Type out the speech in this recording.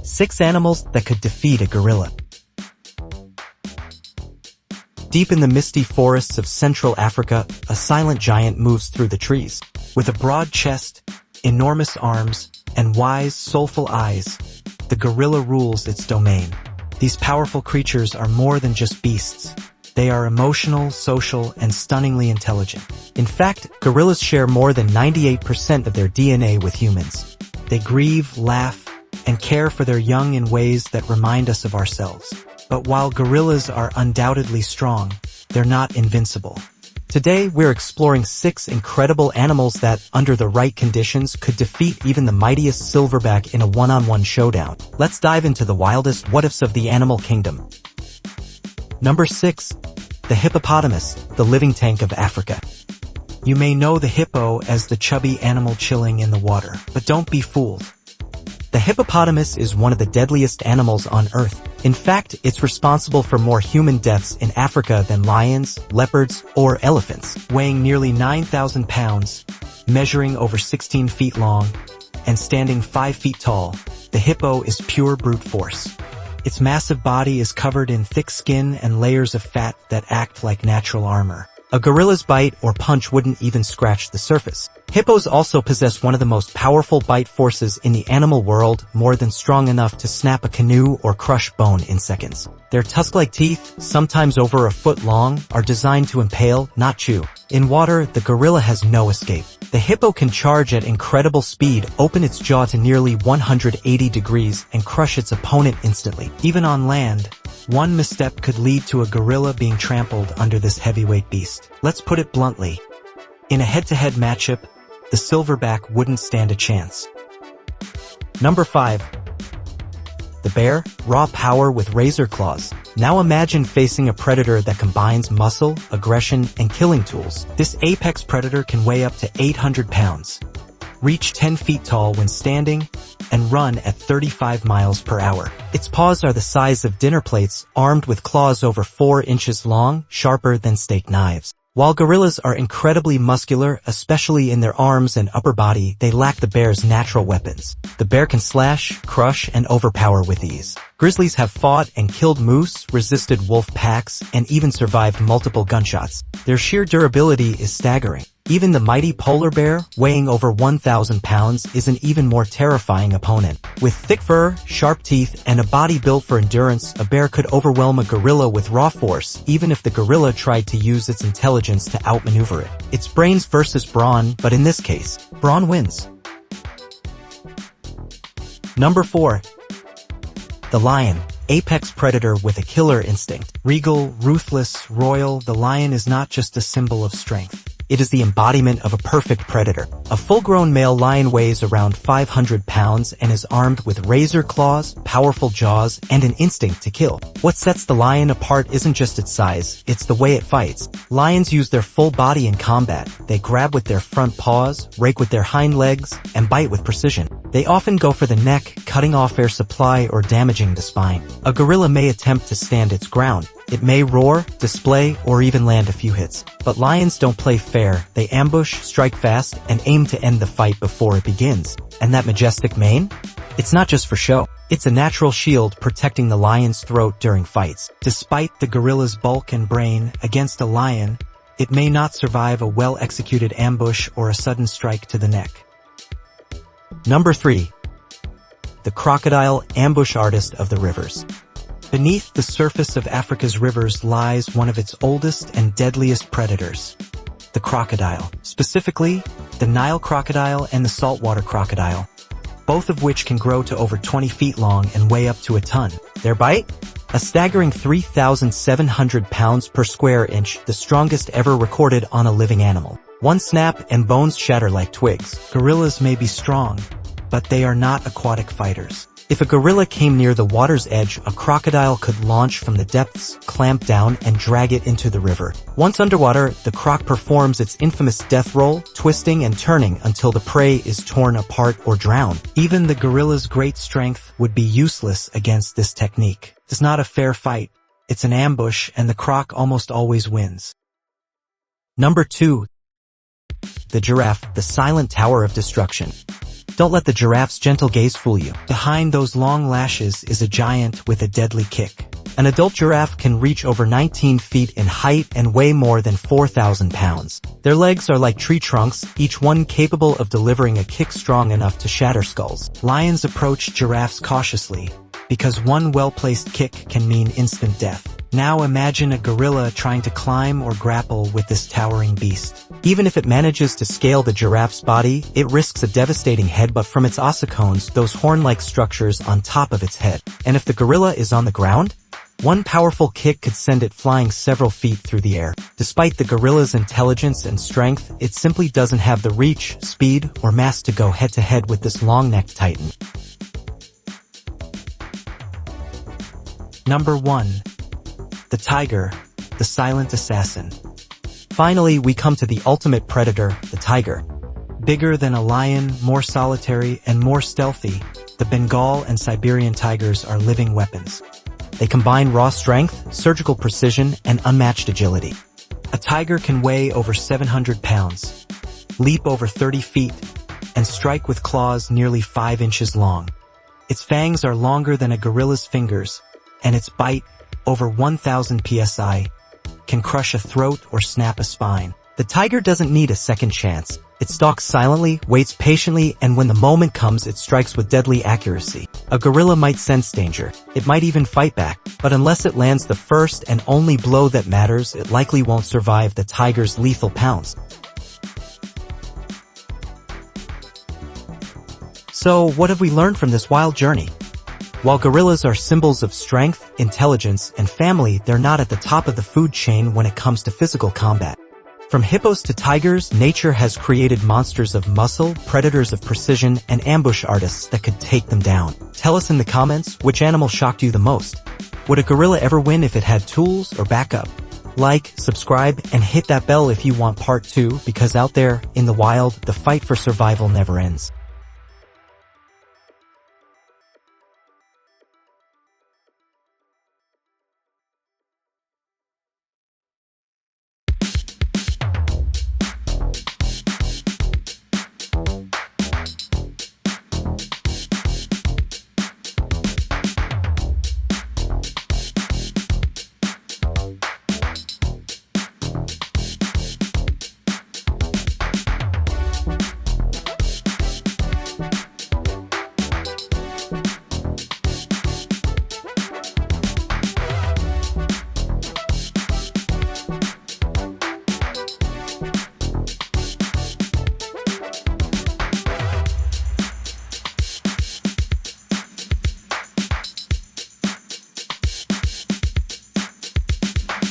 6 animals that could defeat a gorilla. Deep in the misty forests of Central Africa, a silent giant moves through the trees. With a broad chest, enormous arms, and wise, soulful eyes, the gorilla rules its domain. These powerful creatures are more than just beasts. They are emotional, social, and stunningly intelligent. In fact, gorillas share more than 98% of their DNA with humans. They grieve, laugh, and care for their young in ways that remind us of ourselves. But while gorillas are undoubtedly strong, they're not invincible. Today, we're exploring 6 incredible animals that, under the right conditions, could defeat even the mightiest silverback in a one-on-one showdown. Let's dive into the wildest what-ifs of the animal kingdom. Number 6. The hippopotamus, the living tank of Africa. You may know the hippo as the chubby animal chilling in the water, but don't be fooled. The hippopotamus is one of the deadliest animals on Earth. In fact, it's responsible for more human deaths in Africa than lions, leopards, or elephants. Weighing nearly 9,000 pounds, measuring over 16 feet long, and standing 5 feet tall, the hippo is pure brute force. Its massive body is covered in thick skin and layers of fat that act like natural armor. A gorilla's bite or punch wouldn't even scratch the surface. Hippos also possess one of the most powerful bite forces in the animal world, more than strong enough to snap a canoe or crush bone in seconds. Their tusk-like teeth, sometimes over a foot long, are designed to impale, not chew. In water, the gorilla has no escape. The hippo can charge at incredible speed, open its jaw to nearly 180 degrees, and crush its opponent instantly. Even on land, one misstep could lead to a gorilla being trampled under this heavyweight beast. Let's put it bluntly. In a head-to-head matchup, the silverback wouldn't stand a chance. Number 5. The bear, raw power with razor claws. Now imagine facing a predator that combines muscle, aggression, and killing tools. This apex predator can weigh up to 800 pounds, reach 10 feet tall when standing, and run at 35 miles per hour. Its paws are the size of dinner plates, armed with claws over 4 inches long, sharper than steak knives. While gorillas are incredibly muscular, especially in their arms and upper body, they lack the bear's natural weapons. The bear can slash, crush, and overpower with ease. Grizzlies have fought and killed moose, resisted wolf packs, and even survived multiple gunshots. Their sheer durability is staggering. Even the mighty polar bear, weighing over 1,000 pounds, is an even more terrifying opponent. With thick fur, sharp teeth, and a body built for endurance, a bear could overwhelm a gorilla with raw force, even if the gorilla tried to use its intelligence to outmaneuver it. It's brains versus brawn, but in this case, brawn wins. Number 4. The lion, apex predator with a killer instinct. Regal, ruthless, royal, the lion is not just a symbol of strength. It is the embodiment of a perfect predator. A full-grown male lion weighs around 500 pounds and is armed with razor claws, powerful jaws, and an instinct to kill. What sets the lion apart isn't just its size, it's the way it fights. Lions use their full body in combat. They grab with their front paws, rake with their hind legs, and bite with precision. They often go for the neck, cutting off air supply or damaging the spine. A gorilla may attempt to stand its ground. It may roar, display, or even land a few hits. But lions don't play fair. They ambush, strike fast, and aim to end the fight before it begins. And that majestic mane? It's not just for show. It's a natural shield protecting the lion's throat during fights. Despite the gorilla's bulk and brain, against a lion, it may not survive a well-executed ambush or a sudden strike to the neck. Number 3. The crocodile, ambush artist of the rivers. Beneath the surface of Africa's rivers lies one of its oldest and deadliest predators, the crocodile. Specifically, the Nile crocodile and the saltwater crocodile, both of which can grow to over 20 feet long and weigh up to a ton. Their bite? A staggering 3,700 pounds per square inch, the strongest ever recorded on a living animal. One snap and bones shatter like twigs. Gorillas may be strong, but they are not aquatic fighters. If a gorilla came near the water's edge, a crocodile could launch from the depths, clamp down, and drag it into the river. Once underwater, the croc performs its infamous death roll, twisting and turning until the prey is torn apart or drowned. Even the gorilla's great strength would be useless against this technique. It's not a fair fight. It's an ambush, and the croc almost always wins. Number 2. The giraffe, the silent tower of destruction. Don't let the giraffe's gentle gaze fool you. Behind those long lashes is a giant with a deadly kick. An adult giraffe can reach over 19 feet in height and weigh more than 4,000 pounds. Their legs are like tree trunks, each one capable of delivering a kick strong enough to shatter skulls. Lions approach giraffes cautiously, because one well-placed kick can mean instant death. Now imagine a gorilla trying to climb or grapple with this towering beast. Even if it manages to scale the giraffe's body, it risks a devastating headbutt from its ossicones, those horn-like structures on top of its head. And if the gorilla is on the ground, one powerful kick could send it flying several feet through the air. Despite the gorilla's intelligence and strength, it simply doesn't have the reach, speed, or mass to go head-to-head with this long-necked titan. Number 1. The tiger, the silent assassin. Finally, we come to the ultimate predator, the tiger. Bigger than a lion, more solitary, and more stealthy, the Bengal and Siberian tigers are living weapons. They combine raw strength, surgical precision, and unmatched agility. A tiger can weigh over 700 pounds, leap over 30 feet, and strike with claws nearly 5 inches long. Its fangs are longer than a gorilla's fingers, and its bite, over 1,000 psi, can crush a throat or snap a spine. The tiger doesn't need a second chance. It stalks silently, waits patiently, and when the moment comes, it strikes with deadly accuracy. A gorilla might sense danger. It might even fight back. But unless it lands the first and only blow that matters, it likely won't survive the tiger's lethal pounce. So, what have we learned from this wild journey? While gorillas are symbols of strength, intelligence, and family, they're not at the top of the food chain when it comes to physical combat. From hippos to tigers, nature has created monsters of muscle, predators of precision, and ambush artists that could take them down. Tell us in the comments, which animal shocked you the most? Would a gorilla ever win if it had tools or backup? Like, subscribe, and hit that bell if you want part 2, because out there, in the wild, the fight for survival never ends.